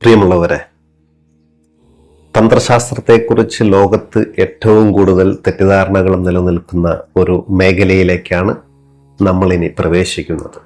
പ്രിയമുള്ളവരെ, തന്ത്രശാസ്ത്രത്തെക്കുറിച്ച് ലോകത്ത് ഏറ്റവും കൂടുതൽ തെറ്റിദ്ധാരണകൾ നിലനിൽക്കുന്ന ഒരു മേഖലയിലേക്കാണ് നമ്മളിനി പ്രവേശിക്കുന്നത്.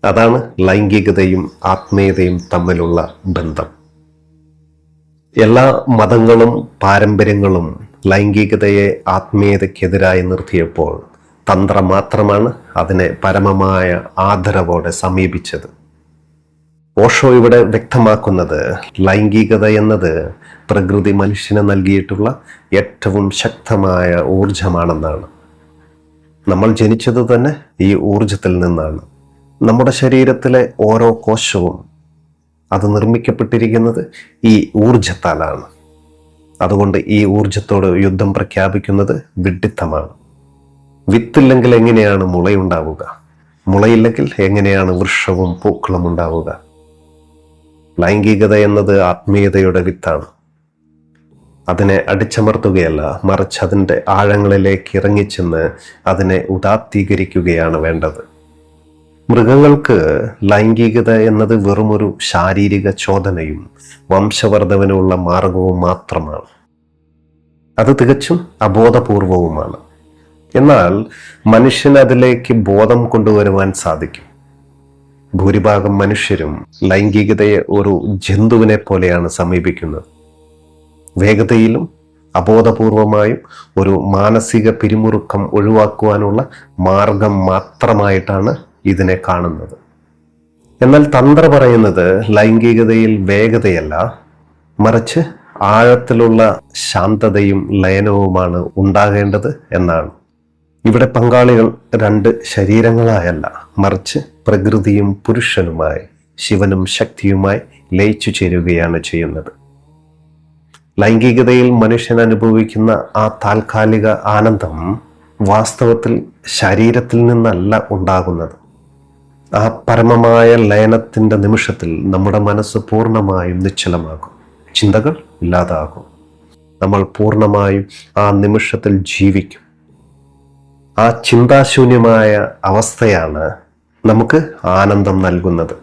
അതാണ് ലൈംഗികതയും ആത്മീയതയും തമ്മിലുള്ള ബന്ധം. എല്ലാ മതങ്ങളും പാരമ്പര്യങ്ങളും ലൈംഗികതയെ ആത്മീയതയ്ക്കെതിരായി നിർത്തിയപ്പോൾ തന്ത്രം മാത്രമാണ് അതിനെ പരമമായ ആദരവോടെ സമീപിച്ചത്. ഓഷോ ഇവിടെ വ്യക്തമാക്കുന്നത് ലൈംഗികത എന്നത് പ്രകൃതി മനുഷ്യന് നൽകിയിട്ടുള്ള ഏറ്റവും ശക്തമായ ഊർജമാണെന്നാണ്. നമ്മൾ ജനിച്ചത് തന്നെ ഈ ഊർജത്തിൽ നിന്നാണ്. നമ്മുടെ ശരീരത്തിലെ ഓരോ കോശവും അത് നിർമ്മിക്കപ്പെട്ടിരിക്കുന്നത് ഈ ഊർജത്താലാണ്. അതുകൊണ്ട് ഈ ഊർജത്തോട് യുദ്ധം പ്രഖ്യാപിക്കുന്നത് വിഡ്ഢിത്തമാണ്. വിത്തില്ലെങ്കിൽ എങ്ങനെയാണ് മുളയുണ്ടാവുക? മുളയില്ലെങ്കിൽ എങ്ങനെയാണ് വൃക്ഷവും പൂക്കളും ഉണ്ടാവുക? ലൈംഗികത എന്നത് ആത്മീയതയുടെ വിത്താണ്. അതിനെ അടിച്ചമർത്തുകയല്ല, മറിച്ച് അതിൻ്റെ ആഴങ്ങളിലേക്ക് ഇറങ്ങിച്ചെന്ന് അതിനെ ഉദാത്തീകരിക്കുകയാണ് വേണ്ടത്. മൃഗങ്ങൾക്ക് ലൈംഗികത എന്നത് വെറുമൊരു ശാരീരിക ചോദനയും വംശവർദ്ധനവിനുള്ള മാർഗവും മാത്രമാണ്. അത് തികച്ചും അബോധപൂർവവുമാണ്. എന്നാൽ മനുഷ്യന് അതിലേക്ക് ബോധം കൊണ്ടുവരുവാൻ സാധിക്കും. ഭൂരിഭാഗം മനുഷ്യരും ലൈംഗികതയെ ഒരു ജന്തുവിനെ പോലെയാണ് സമീപിക്കുന്നത്. വേഗതയിലും അബോധപൂർവമായും ഒരു മാനസിക പിരിമുറുക്കം ഒഴിവാക്കുവാനുള്ള മാർഗം മാത്രമായിട്ടാണ് ഇതിനെ കാണുന്നത്. എന്നാൽ തന്ത്ര പറയുന്നത് ലൈംഗികതയിൽ വേഗതയല്ല, മറിച്ച് ആഴത്തിലുള്ള ശാന്തതയും ലയനവുമാണ് ഉണ്ടാകേണ്ടത് എന്നാണ്. ഇവിടെ പങ്കാളികൾ രണ്ട് ശരീരങ്ങളായല്ല, മറിച്ച് പ്രകൃതിയും പുരുഷനുമായി, ശിവനും ശക്തിയുമായി ലയിച്ചു ചേരുകയാണ് ചെയ്യുന്നത്. ലൈംഗികതയിൽ മനുഷ്യൻ അനുഭവിക്കുന്ന ആ താൽക്കാലിക ആനന്ദം വാസ്തവത്തിൽ ശരീരത്തിൽ നിന്നല്ല ഉണ്ടാകുന്നത്. ആ പരമമായ ലയനത്തിൻ്റെ നിമിഷത്തിൽ നമ്മുടെ മനസ്സ് പൂർണ്ണമായും നിശ്ചലമാകും, ചിന്തകൾ ഇല്ലാതാകും. നമ്മൾ പൂർണ്ണമായും ആ നിമിഷത്തിൽ ജീവിക്കും. ആ ചിന്താശൂന്യമായ അവസ്ഥയാണ് നമുക്ക് ആനന്ദം നൽകുന്നത്.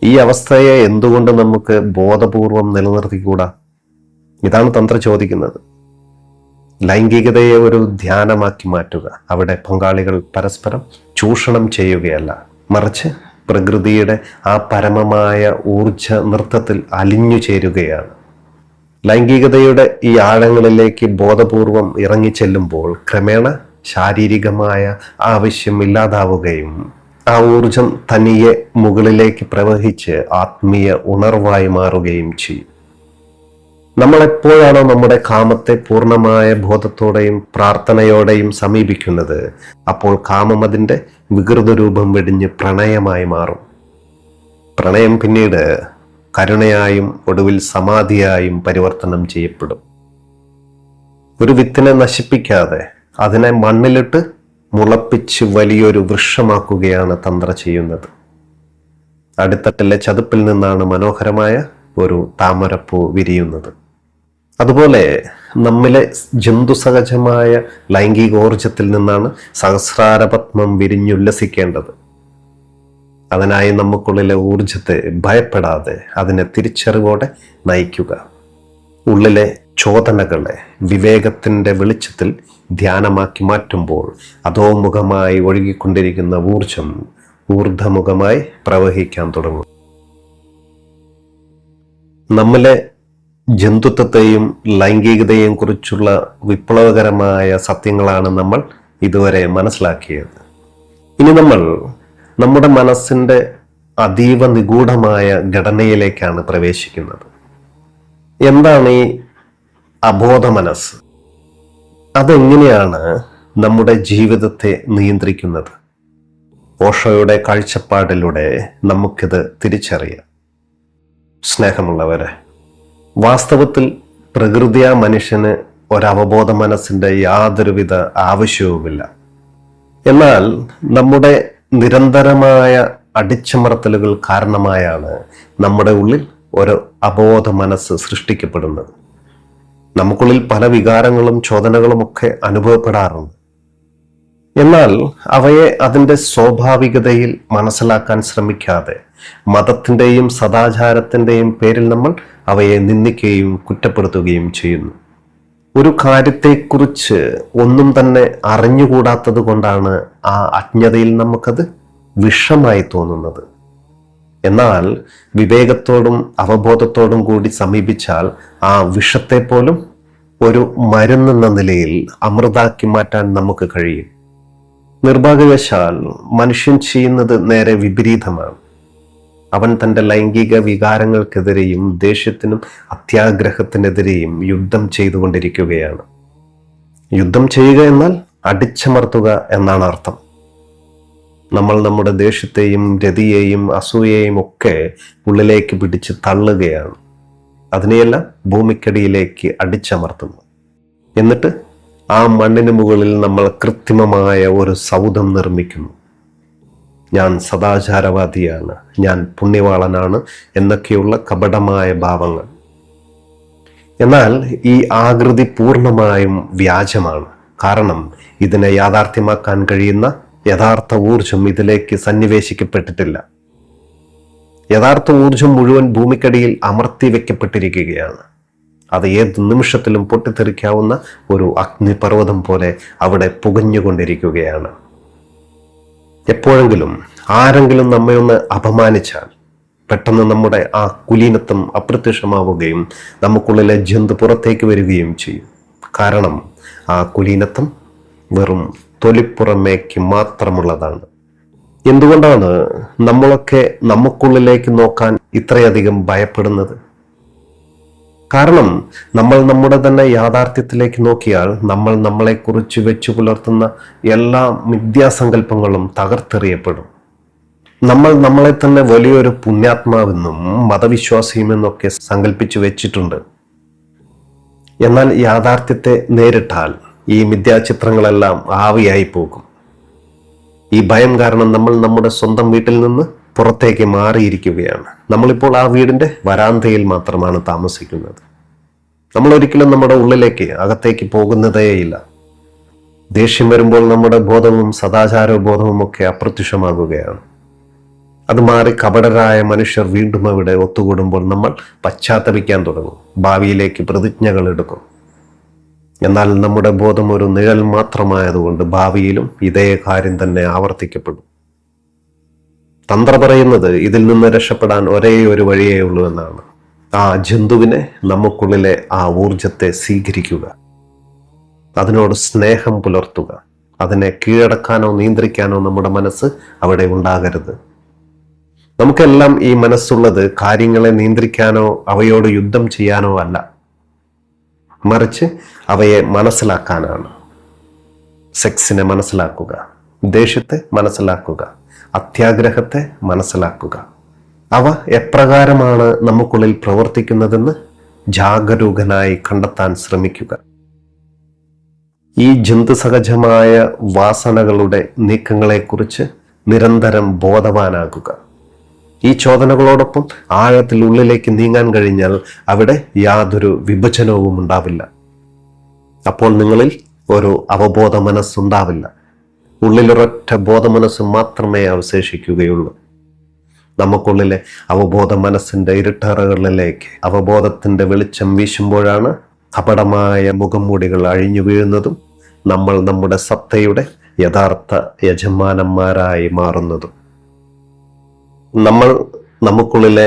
ഈ അവസ്ഥയെ എന്തുകൊണ്ട് നമുക്ക് ബോധപൂർവം നിലനിർത്തിക്കൂടാ? ഇതാണ് തന്ത്ര ചോദിക്കുന്നത്. ലൈംഗികതയെ ഒരു ധ്യാനമാക്കി മാറ്റുക. അവിടെ പങ്കാളികൾ പരസ്പരം ചൂഷണം ചെയ്യുകയല്ല, മറിച്ച് പ്രകൃതിയുടെ ആ പരമമായ ഊർജ നൃത്തത്തിൽ അലിഞ്ഞു ചേരുകയാണ്. ലൈംഗികതയുടെ ഈ ആഴങ്ങളിലേക്ക് ബോധപൂർവം ഇറങ്ങിച്ചെല്ലുമ്പോൾ ക്രമേണ ശാരീരികമായ ആവശ്യം ഇല്ലാതാവുകയും ആ ഊർജം തനിയെ മുകളിലേക്ക് പ്രവഹിച്ച് ആത്മീയ ഉണർവായി മാറുകയും ചെയ്യും. നമ്മൾ എപ്പോഴാണോ നമ്മുടെ കാമത്തെ പൂർണ്ണമായ ബോധത്തോടെയും പ്രാർത്ഥനയോടെയും സമീപിക്കുന്നത്, അപ്പോൾ കാമം അതിൻ്റെ വികൃത രൂപം വെടിഞ്ഞ് പ്രണയമായി മാറും. പ്രണയം പിന്നീട് കരുണയായും ഒടുവിൽ സമാധിയായും പരിവർത്തനം ചെയ്യപ്പെടും. ഒരു വിത്തിനെ നശിപ്പിക്കാതെ അതിനെ മണ്ണിലിട്ട് മുളപ്പിച്ച് വലിയൊരു വൃക്ഷമാക്കുകയാണ് തന്ത്ര ചെയ്യുന്നത്. അടിത്തട്ടിലെ ചതുപ്പിൽ നിന്നാണ് മനോഹരമായ ഒരു താമരപ്പൂ വിരിയുന്നത്. അതുപോലെ നമ്മിലെ ജന്തുസഹജമായ ലൈംഗികോർജത്തിൽ നിന്നാണ് സഹസ്രാരപത്മം വിരിഞ്ഞുല്ലസിക്കേണ്ടത്. അതിനായി നമുക്കുള്ളിലെ ഊർജത്തെ ഭയപ്പെടാതെ അതിനെ തിരിച്ചറിവോടെ നയിക്കുക. ഉള്ളിലെ ചോദനകളെ വിവേകത്തിൻ്റെ വെളിച്ചത്തിൽ ധ്യാനമാക്കി മാറ്റുമ്പോൾ അധോമുഖമായി ഒഴുകിക്കൊണ്ടിരിക്കുന്ന ഊർജം ഊർധമുഖമായി പ്രവഹിക്കാൻ തുടങ്ങും. നമ്മിലെ ജന്തുത്വത്തെയും ലൈംഗികതയെയും കുറിച്ചുള്ള വിപ്ലവകരമായ സത്യങ്ങളാണ് നമ്മൾ ഇതുവരെ മനസ്സിലാക്കിയത്. ഇനി നമ്മൾ നമ്മുടെ മനസ്സിൻ്റെ അതീവ നിഗൂഢമായ ഘടനയിലേക്കാണ് പ്രവേശിക്കുന്നത്. എന്താണ് ഈ അബോധ മനസ്സ്? അതെങ്ങനെയാണ് നമ്മുടെ ജീവിതത്തെ നിയന്ത്രിക്കുന്നത്? ഓഷോയുടെ കാഴ്ചപ്പാടിലൂടെ നമുക്കിത് തിരിച്ചറിയാം. സ്നേഹമുള്ളവരെ, വാസ്തവത്തിൽ പ്രകൃതിയാ മനുഷ്യന് ഒരവബോധ മനസ്സിൻ്റെ യാതൊരുവിധ ആവശ്യവുമില്ല. എന്നാൽ നമ്മുടെ നിരന്തരമായ അടിച്ചമർത്തലുകൾ കാരണമായാണ് നമ്മുടെ ഉള്ളിൽ ഒരു അബോധ മനസ്സ് സൃഷ്ടിക്കപ്പെടുന്നത്. നമുക്കുള്ളിൽ പല വികാരങ്ങളും ചോദനകളും ഒക്കെ അനുഭവപ്പെടാറുണ്ട്. എന്നാൽ അവയെ അതിൻ്റെ സ്വാഭാവികതയിൽ മനസ്സിലാക്കാൻ ശ്രമിക്കാതെ മതത്തിൻ്റെയും സദാചാരത്തിൻ്റെയും പേരിൽ നമ്മൾ അവയെ നിന്ദിക്കുകയും കുറ്റപ്പെടുത്തുകയും ചെയ്യുന്നു. ഒരു കാര്യത്തെക്കുറിച്ച് ഒന്നും തന്നെ അറിഞ്ഞുകൂടാത്തത് കൊണ്ടാണ് ആ അജ്ഞതയിൽ നമുക്കത് വിഷമായി തോന്നുന്നത്. എന്നാൽ വിവേകത്തോടും അവബോധത്തോടും കൂടി സമീപിച്ചാൽ ആ വിഷത്തെ പോലും ഒരു മരുന്നെന്ന നിലയിൽ അമൃതാക്കി മാറ്റാൻ നമുക്ക് കഴിയും. നിർഭാഗ്യവശാൽ മനുഷ്യൻ ചെയ്യുന്നത് നേരെ വിപരീതമാണ്. അവൻ തൻ്റെ ലൈംഗിക വികാരങ്ങൾക്കെതിരെയും ദേഷ്യത്തിനും അത്യാഗ്രഹത്തിനെതിരെയും യുദ്ധം ചെയ്തുകൊണ്ടിരിക്കുകയാണ്. യുദ്ധം ചെയ്യുക എന്നാൽ അടിച്ചമർത്തുക എന്നാണ് അർത്ഥം. നമ്മൾ നമ്മുടെ ദേഷ്യത്തെയും രതിയെയും അസൂയയും ഒക്കെ ഉള്ളിലേക്ക് പിടിച്ച് തള്ളുകയാണ്. അതിനെയെല്ലാം ഭൂമിക്കടിയിലേക്ക് അടിച്ചമർത്തുന്നു. എന്നിട്ട് ആ മണ്ണിന് മുകളിൽ നമ്മൾ കൃത്രിമമായ ഒരു സൗധം നിർമ്മിക്കുന്നു. ഞാൻ സദാചാരവാദിയാണ്, ഞാൻ പുണ്യവാളനാണ് എന്നൊക്കെയുള്ള കപടമായ ഭാവങ്ങൾ. എന്നാൽ ഈ ആകൃതി പൂർണ്ണമായും വ്യാജമാണ്. കാരണം ഇതിനെ യാഥാർത്ഥ്യമാക്കാൻ കഴിയുന്ന യഥാർത്ഥ ഊർജം ഇതിലേക്ക് സന്നിവേശിക്കപ്പെട്ടിട്ടില്ല. യഥാർത്ഥ ഊർജം മുഴുവൻ ഭൂമിക്കടിയിൽ അമർത്തി വെക്കപ്പെട്ടിരിക്കുകയാണ്. അത് ഏത് നിമിഷത്തിലും പൊട്ടിത്തെറിക്കാവുന്ന ഒരു അഗ്നിപർവ്വതം പോലെ അവിടെ പുകഞ്ഞുകൊണ്ടിരിക്കുകയാണ്. എപ്പോഴെങ്കിലും ആരെങ്കിലും നമ്മെ ഒന്ന് അപമാനിച്ചാൽ പെട്ടെന്ന് നമ്മുടെ ആ കുലീനത്വം അപ്രത്യക്ഷമാവുകയും നമുക്കുള്ളിലെ ജന്തു പുറത്തേക്ക് വരികയും ചെയ്യും. കാരണം ആ കുലീനത്വം വെറും തൊലിപ്പുറമേക്ക് മാത്രമുള്ളതാണ്. എന്തുകൊണ്ടാണ് നമ്മളൊക്കെ നമുക്കുള്ളിലേക്ക് നോക്കാൻ ഇത്രയധികം ഭയപ്പെടുന്നത്? കാരണം നമ്മൾ നമ്മുടെ തന്നെ യാഥാർത്ഥ്യത്തിലേക്ക് നോക്കിയാൽ നമ്മൾ നമ്മളെക്കുറിച്ച് വെച്ചു പുലർത്തുന്ന എല്ലാ മിഥ്യാസങ്കല്പങ്ങളും തകർത്തെറിയപ്പെടും. നമ്മൾ നമ്മളെ തന്നെ വലിയൊരു പുണ്യാത്മാവെന്നും മതവിശ്വാസിയുമെന്നൊക്കെ സങ്കല്പിച്ചു വെച്ചിട്ടുണ്ട്. എന്നാൽ യാഥാർത്ഥ്യത്തെ നേരിട്ടാൽ ഈ മിഥ്യാചിത്രങ്ങളെല്ലാം ആവിയായി പോകും. ഈ ഭയം കാരണം നമ്മൾ നമ്മുടെ സ്വന്തം വീട്ടിൽ നിന്ന് പുറത്തേക്ക് മാറിയിരിക്കുകയാണ്. നമ്മളിപ്പോൾ ആ വീടിന്റെ വരാന്തയിൽ മാത്രമാണ് താമസിക്കുന്നത്. നമ്മൾ ഒരിക്കലും നമ്മുടെ ഉള്ളിലേക്ക് അകത്തേക്ക് പോകുന്നതേയില്ല. ദേഷ്യം വരുമ്പോൾ നമ്മുടെ ബോധവും സദാചാരബോധവും ഒക്കെ അപ്രത്യക്ഷമാകുകയാണ്. അത് മാറി കപടരായ മനുഷ്യർ വീണ്ടും അവിടെ ഒത്തുകൂടുമ്പോൾ നമ്മൾ പശ്ചാത്തപിക്കാൻ തുടങ്ങും, ഭാവിയിലേക്ക് പ്രതിജ്ഞകൾ എടുക്കും. എന്നാൽ നമ്മുടെ ബോധം ഒരു നിഴൽ മാത്രമായതുകൊണ്ട് ഭാവിയിലും ഇതേ കാര്യം തന്നെ ആവർത്തിക്കപ്പെടും. തന്ത്ര പറയുന്നത് ഇതിൽ നിന്ന് രക്ഷപ്പെടാൻ ഒരേ ഒരു വഴിയേ ഉള്ളൂ എന്നാണ്. ആ ജന്തുവിനെ നമുക്കുള്ളിലെ ആ ഊർജത്തെ സ്വീകരിക്കുക, അതിനോട് സ്നേഹം പുലർത്തുക. അതിനെ കീഴടക്കാനോ നിയന്ത്രിക്കാനോ നമ്മുടെ മനസ്സ് അവിടെ ഉണ്ടാകരുത്. നമുക്കെല്ലാം ഈ മനസ്സുള്ളത് കാര്യങ്ങളെ നിയന്ത്രിക്കാനോ അവയോട് യുദ്ധം ചെയ്യാനോ അല്ല, മറിച്ച് അവയെ മനസ്സിലാക്കാനാണ്. സെക്സിനെ മനസ്സിലാക്കുക, ദേഷ്യത്തെ മനസ്സിലാക്കുക, അത്യാഗ്രഹത്തെ മനസ്സിലാക്കുക. അവ എപ്രകാരമാണ് നമുക്കുള്ളിൽ പ്രവർത്തിക്കുന്നതെന്ന് ജാഗരൂകനായി കണ്ടെത്താൻ ശ്രമിക്കുക. ഈ ജന്തുസഹജമായ വാസനകളുടെ നീക്കങ്ങളെക്കുറിച്ച് നിരന്തരം ബോധവാനാകുക. ഈ ചോദനകളോടൊപ്പം ആഴത്തിൽ ഉള്ളിലേക്ക് നീങ്ങാൻ കഴിഞ്ഞാൽ അവിടെ യാതൊരു വിഭജനവും ഉണ്ടാവില്ല. അപ്പോൾ നിങ്ങളിൽ ഒരു അവബോധ മനസ്സുണ്ടാവില്ല. ഉള്ളിലൊരൊറ്റ ബോധമനസ്സ് മാത്രമേ അവശേഷിക്കുകയുള്ളൂ. നമുക്കുള്ളിലെ അവബോധ മനസ്സിന്റെ ഇരുട്ടറകളിലേക്ക് അവബോധത്തിന്റെ വെളിച്ചം വീശുമ്പോഴാണ് കപടമായ മുഖംമൂടികൾ അഴിഞ്ഞു വീഴുന്നതും നമ്മൾ നമ്മുടെ സത്തയുടെ യഥാർത്ഥ യജമാനന്മാരായി മാറുന്നതും. നമ്മൾ നമുക്കുള്ളിലെ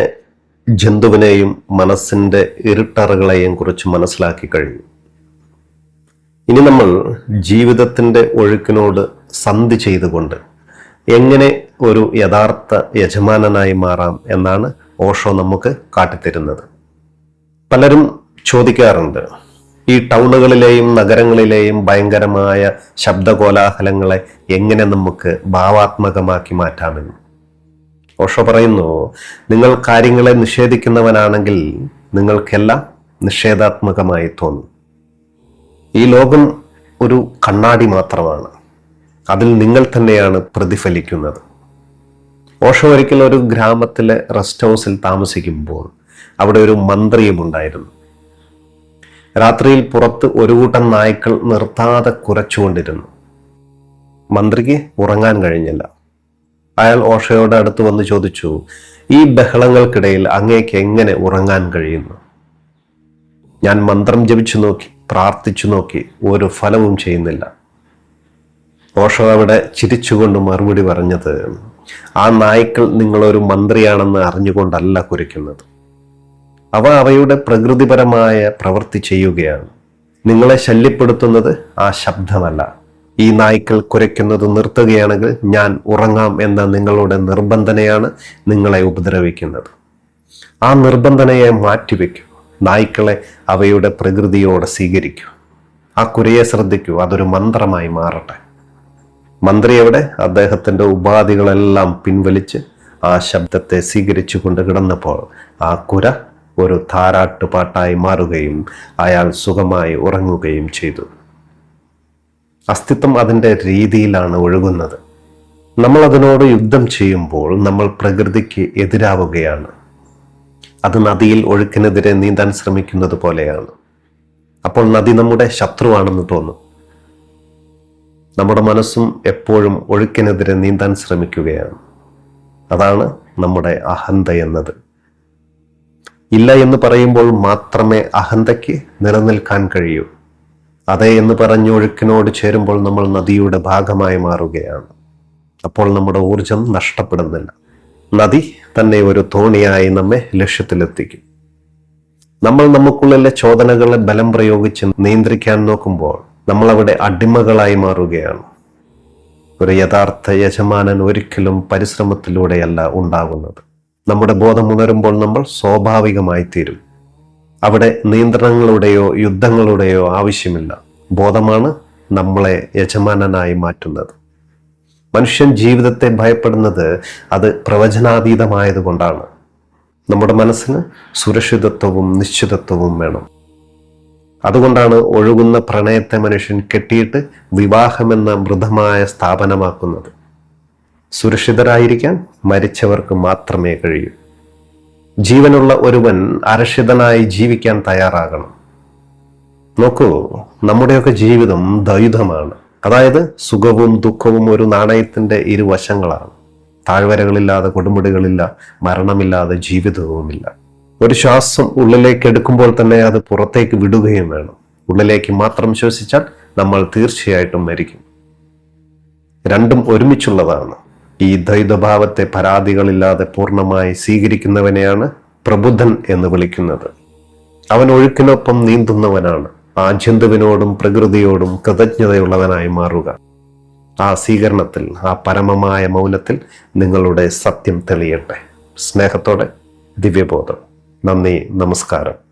ജന്തുവിനെയും മനസ്സിന്റെ ഇരുട്ടറകളെയും കുറിച്ച് മനസ്സിലാക്കി കഴിഞ്ഞു. ഇനി നമ്മൾ ജീവിതത്തിന്റെ ഒഴുക്കിനോട് സന്ധി ചെയ്തുകൊണ്ട് എങ്ങനെ ഒരു യഥാർത്ഥ യജമാനനായി മാറാം എന്നാണ് ഓഷോ നമുക്ക് കാട്ടിത്തരുന്നത്. പലരും ചോദിക്കാറുണ്ട്, ഈ ടൗണുകളിലെയും നഗരങ്ങളിലെയും ഭയങ്കരമായ ശബ്ദകോലാഹലങ്ങളെ എങ്ങനെ നമുക്ക് ഭാവാത്മകമാക്കി മാറ്റാമെന്ന്. ഓഷോ പറയുന്നു, നിങ്ങൾ കാര്യങ്ങളെ നിഷേധിക്കുന്നവനാണെങ്കിൽ നിങ്ങൾക്കെല്ലാം നിഷേധാത്മകമായി തോന്നും. ഈ ലോകം ഒരു കണ്ണാടി മാത്രമാണ്, അതിൽ നിങ്ങൾ തന്നെയാണ് പ്രതിഫലിക്കുന്നത്. ഓഷോ ഒരിക്കൽ ഒരു ഗ്രാമത്തിലെ റെസ്റ്റ് ഹൗസിൽ താമസിക്കുമ്പോൾ അവിടെ ഒരു മന്ത്രിയും ഉണ്ടായിരുന്നു. രാത്രിയിൽ പുറത്ത് ഒരു കൂട്ടം നായ്ക്കൾ നിർത്താതെ കുരച്ചുകൊണ്ടിരുന്നു. മന്ത്രിക്ക് ഉറങ്ങാൻ കഴിഞ്ഞില്ല. അയാൾ ഓഷോയുടെ അടുത്ത് വന്ന് ചോദിച്ചു, ഈ ബഹളങ്ങൾക്കിടയിൽ അങ്ങേക്ക് എങ്ങനെ ഉറങ്ങാൻ കഴിയുന്നു? ഞാൻ മന്ത്രം ജപിച്ചു നോക്കി, പ്രാർത്ഥിച്ചു നോക്കി, ഒരു ഫലവും ചെയ്യുന്നില്ല. ഓഷോ അവിടെ ചിരിച്ചുകൊണ്ട് മറുപടി പറഞ്ഞത്, ആ നായ്ക്കൾ നിങ്ങളൊരു മന്ത്രിയാണെന്ന് അറിഞ്ഞുകൊണ്ടല്ല കുരയ്ക്കുന്നത്. അവയുടെ പ്രകൃതിപരമായ പ്രവൃത്തി ചെയ്യുകയാണ്. നിങ്ങളെ ശല്യപ്പെടുത്തുന്നത് ആ ശബ്ദമല്ല. ഈ നായ്ക്കൾ കുരയ്ക്കുന്നത് നിർത്തുകയാണെങ്കിൽ ഞാൻ ഉറങ്ങാം എന്ന നിങ്ങളുടെ നിർബന്ധനയാണ് നിങ്ങളെ ഉപദ്രവിക്കുന്നത്. ആ നിർബന്ധനയെ മാറ്റിവെക്കൂ. നായ്ക്കളെ അവയുടെ പ്രകൃതിയോടെ സ്വീകരിക്കൂ. ആ കുരയെ ശ്രദ്ധിക്കൂ. അതൊരു മന്ത്രമായി മാറട്ടെ. മന്ത്രി എവിടെ? അദ്ദേഹത്തിന്റെ ഉപാധികളെല്ലാം പിൻവലിച്ച് ആ ശബ്ദത്തെ സ്വീകരിച്ചു കൊണ്ട് കിടന്നപ്പോൾ ആ കുര ഒരു താരാട്ടുപാട്ടായി മാറുകയും അയാൾ സുഖമായി ഉറങ്ങുകയും ചെയ്തു. അസ്തിത്വം അതിൻ്റെ രീതിയിലാണ് ഒഴുകുന്നത്. നമ്മൾ അതിനോട് യുദ്ധം ചെയ്യുമ്പോൾ നമ്മൾ പ്രകൃതിക്ക് എതിരാവുകയാണ്. അത് നദിയിൽ ഒഴുക്കിനെതിരെ നീന്താൻ ശ്രമിക്കുന്നത് പോലെയാണ്. അപ്പോൾ നദി നമ്മുടെ ശത്രുവാണെന്ന് തോന്നും. നമ്മുടെ മനസ്സും എപ്പോഴും ഒഴുക്കിനെതിരെ നീന്താൻ ശ്രമിക്കുകയാണ്. അതാണ് നമ്മുടെ അഹന്ത എന്നത്. ഇല്ല എന്ന് പറയുമ്പോൾ മാത്രമേ അഹന്തയ്ക്ക് നിലനിൽക്കാൻ കഴിയൂ. അതെ എന്ന് പറഞ്ഞ് ഒഴുക്കിനോട് ചേരുമ്പോൾ നമ്മൾ നദിയുടെ ഭാഗമായി മാറുകയാണ്. അപ്പോൾ നമ്മുടെ ഊർജം നഷ്ടപ്പെടുന്നില്ല. നദി തന്നെ ഒരു തോണിയായി നമ്മെ ലക്ഷ്യത്തിലെത്തിക്കും. നമ്മൾ നമുക്കുള്ളിലെ ചോദനകളെ ബലം പ്രയോഗിച്ച് നിയന്ത്രിക്കാൻ നോക്കുമ്പോൾ നമ്മൾ അവിടെ അടിമകളായി മാറുകയാണ്. ഒരു യഥാർത്ഥ യജമാനൻ ഒരിക്കലും പരിശ്രമത്തിലൂടെയല്ല ഉണ്ടാകുന്നത്. നമ്മുടെ ബോധം ഉണരുമ്പോൾ നമ്മൾ സ്വാഭാവികമായി തീരും. അവിടെ നിയന്ത്രണങ്ങളുടെയോ യുദ്ധങ്ങളുടെയോ ആവശ്യമില്ല. ബോധമാണ് നമ്മളെ യജമാനനായി മാറ്റുന്നത്. മനുഷ്യൻ ജീവിതത്തെ ഭയപ്പെടുന്നത് അത് പ്രവചനാതീതമായതുകൊണ്ടാണ്. നമ്മുടെ മനസ്സിന് സുരക്ഷിതത്വവും നിശ്ചിതത്വവും വേണം. അതുകൊണ്ടാണ് ഒഴുകുന്ന പ്രണയത്തെ മനുഷ്യൻ കെട്ടിയിട്ട് വിവാഹമെന്ന മൃദമായ സ്ഥാപനമാക്കുന്നത്. സുരക്ഷിതരായിരിക്കാൻ മരിച്ചവർക്ക് മാത്രമേ കഴിയൂ. ജീവനുള്ള ഒരുവൻ അരക്ഷിതനായി ജീവിക്കാൻ തയ്യാറാകണം. നോക്കൂ, നമ്മുടെയൊക്കെ ജീവിതം ദ്വൈതമാണ്. അതായത് സുഖവും ദുഃഖവും ഒരു നാണയത്തിന്റെ ഇരുവശങ്ങളാണ്. താഴ്വരകളില്ലാതെ കൊടുമുടികളില്ല, മരണമില്ലാതെ ജീവിതവുമില്ല. ഒരു ശ്വാസം ഉള്ളിലേക്ക് എടുക്കുമ്പോൾ തന്നെ അത് പുറത്തേക്ക് വിടുകയും വേണം. ഉള്ളിലേക്ക് മാത്രം ശ്വസിച്ചാൽ നമ്മൾ തീർച്ചയായിട്ടും മരിക്കും. രണ്ടും ഒരുമിച്ചുള്ളതാണ്. ഈ ദ്വൈതഭാവത്തെ പരാതികളില്ലാതെ പൂർണ്ണമായി സ്വീകരിക്കുന്നവനെയാണ് പ്രബുദ്ധൻ എന്ന് വിളിക്കുന്നത്. അവൻ ഒഴുക്കിനൊപ്പം നീന്തുന്നവനാണ്. ആ ജന്തുവിനോടും പ്രകൃതിയോടും കൃതജ്ഞതയുള്ളവനായി മാറുക. ആ സ്വീകരണത്തിൽ, ആ പരമമായ മൗനത്തിൽ നിങ്ങളുടെ സത്യം തെളിയട്ടെ. സ്നേഹത്തോടെ ദിവ്യബോധം. നന്ദി, നമസ്കാരം.